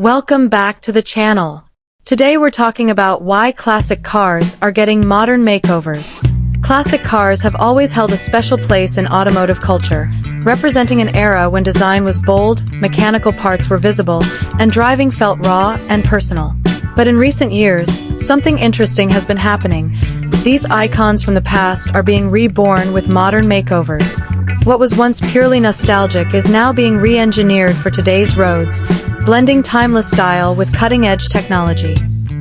Welcome back to the channel. Today we're talking about why classic cars are getting modern makeovers. Classic cars have always held a special place in automotive culture, representing an era when design was bold, mechanical parts were visible, and driving felt raw and personal. But in recent years, something interesting has been happening. These icons from the past are being reborn with modern makeovers. What was once purely nostalgic is now being re-engineered for today's roads, blending timeless style with cutting-edge technology.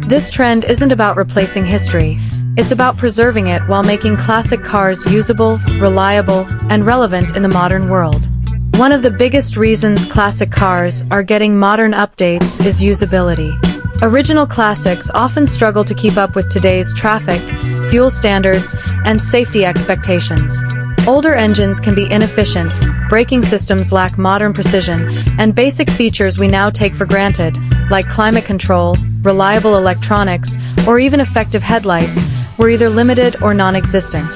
This trend isn't about replacing history, it's about preserving it while making classic cars usable, reliable, and relevant in the modern world. One of the biggest reasons classic cars are getting modern updates is usability. Original classics often struggle to keep up with today's traffic, fuel standards, and safety expectations. Older engines can be inefficient, braking systems lack modern precision, and basic features we now take for granted, like climate control, reliable electronics, or even effective headlights, were either limited or non-existent.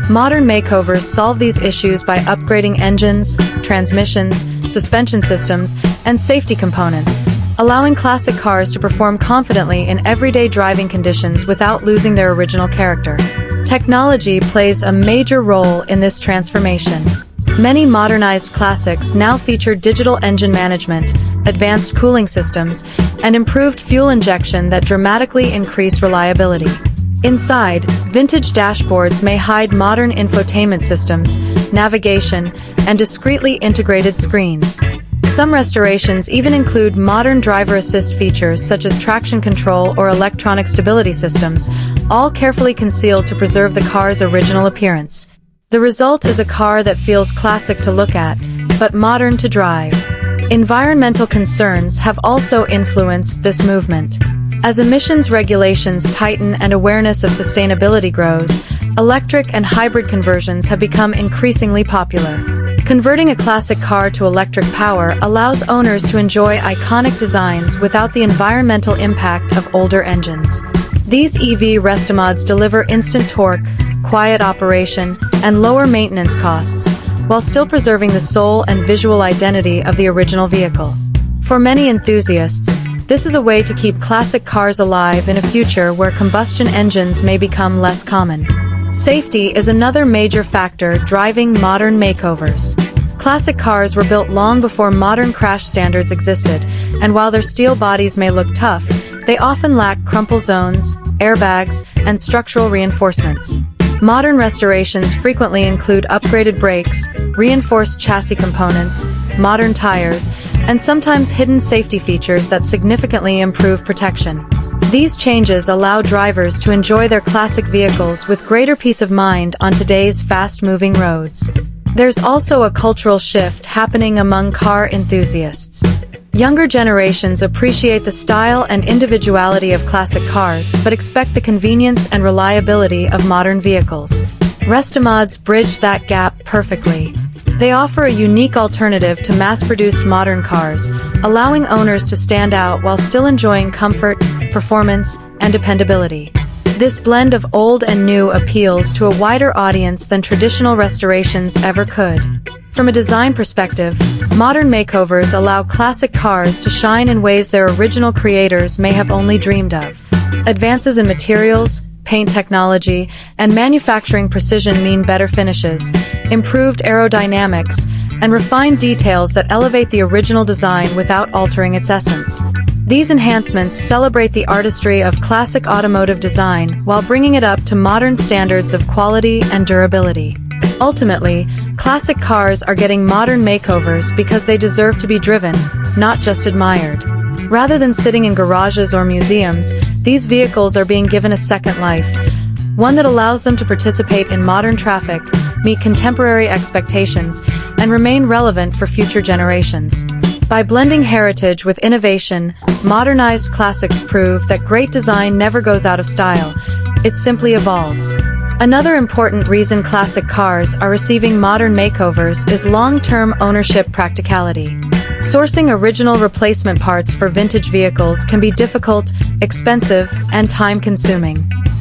Modern makeovers solve these issues by upgrading engines, transmissions, suspension systems, and safety components, allowing classic cars to perform confidently in everyday driving conditions without losing their original character. Technology plays a major role in this transformation. Many modernized classics now feature digital engine management, advanced cooling systems, and improved fuel injection that dramatically increase reliability. Inside, vintage dashboards may hide modern infotainment systems, navigation, and discreetly integrated screens. Some restorations even include modern driver assist features such as traction control or electronic stability systems, all carefully concealed to preserve the car's original appearance. The result is a car that feels classic to look at, but modern to drive. Environmental concerns have also influenced this movement. As emissions regulations tighten and awareness of sustainability grows, electric and hybrid conversions have become increasingly popular. Converting a classic car to electric power allows owners to enjoy iconic designs without the environmental impact of older engines. These EV restomods deliver instant torque, quiet operation, and lower maintenance costs, while still preserving the soul and visual identity of the original vehicle. For many enthusiasts, this is a way to keep classic cars alive in a future where combustion engines may become less common. Safety is another major factor driving modern makeovers. Classic cars were built long before modern crash standards existed, and while their steel bodies may look tough, they often lack crumple zones, airbags, and structural reinforcements. Modern restorations frequently include upgraded brakes, reinforced chassis components, modern tires, and sometimes hidden safety features that significantly improve protection. These changes allow drivers to enjoy their classic vehicles with greater peace of mind on today's fast-moving roads. There's also a cultural shift happening among car enthusiasts. Younger generations appreciate the style and individuality of classic cars but expect the convenience and reliability of modern vehicles. Restomods bridge that gap perfectly. They offer a unique alternative to mass-produced modern cars, allowing owners to stand out while still enjoying comfort, performance, and dependability. This blend of old and new appeals to a wider audience than traditional restorations ever could. From a design perspective, modern makeovers allow classic cars to shine in ways their original creators may have only dreamed of. Advances in materials, paint technology, and manufacturing precision mean better finishes, improved aerodynamics, and refined details that elevate the original design without altering its essence. These enhancements celebrate the artistry of classic automotive design while bringing it up to modern standards of quality and durability. Ultimately, classic cars are getting modern makeovers because they deserve to be driven, not just admired. Rather than sitting in garages or museums, these vehicles are being given a second life, one that allows them to participate in modern traffic, meet contemporary expectations, and remain relevant for future generations. By blending heritage with innovation, modernized classics prove that great design never goes out of style, it simply evolves. Another important reason classic cars are receiving modern makeovers is long-term ownership practicality. Sourcing original replacement parts for vintage vehicles can be difficult, expensive, and time-consuming.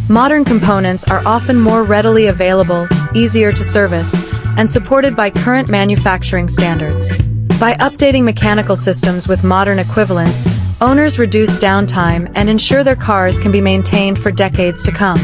Modern components are often more readily available, easier to service, and supported by current manufacturing standards. By updating mechanical systems with modern equivalents, owners reduce downtime and ensure their cars can be maintained for decades to come.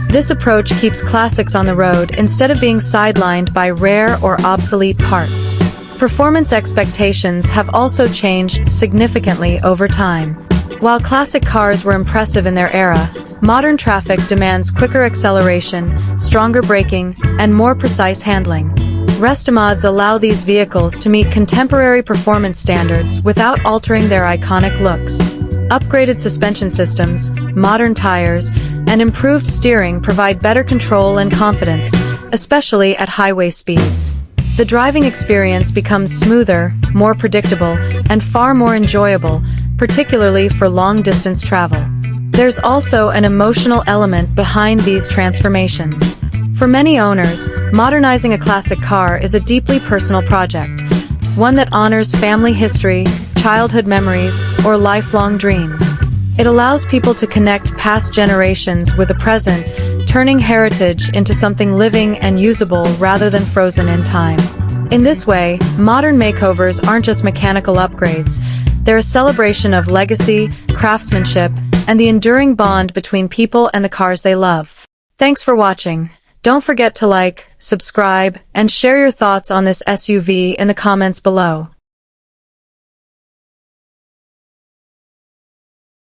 This approach keeps classics on the road instead of being sidelined by rare or obsolete parts. Performance expectations have also changed significantly over time. While classic cars were impressive in their era, modern traffic demands quicker acceleration, stronger braking, and more precise handling. Restomods allow these vehicles to meet contemporary performance standards without altering their iconic looks. Upgraded suspension systems, modern tires, and improved steering provide better control and confidence, especially at highway speeds. The driving experience becomes smoother, more predictable, and far more enjoyable, particularly for long-distance travel. There's also an emotional element behind these transformations. For many owners, modernizing a classic car is a deeply personal project, one that honors family history, childhood memories, or lifelong dreams. It allows people to connect past generations with the present, turning heritage into something living and usable rather than frozen in time. In this way, modern makeovers aren't just mechanical upgrades. They're a celebration of legacy, craftsmanship, and the enduring bond between people and the cars they love. Thanks for watching. Don't forget to like, subscribe, and share your thoughts on this SUV in the comments below.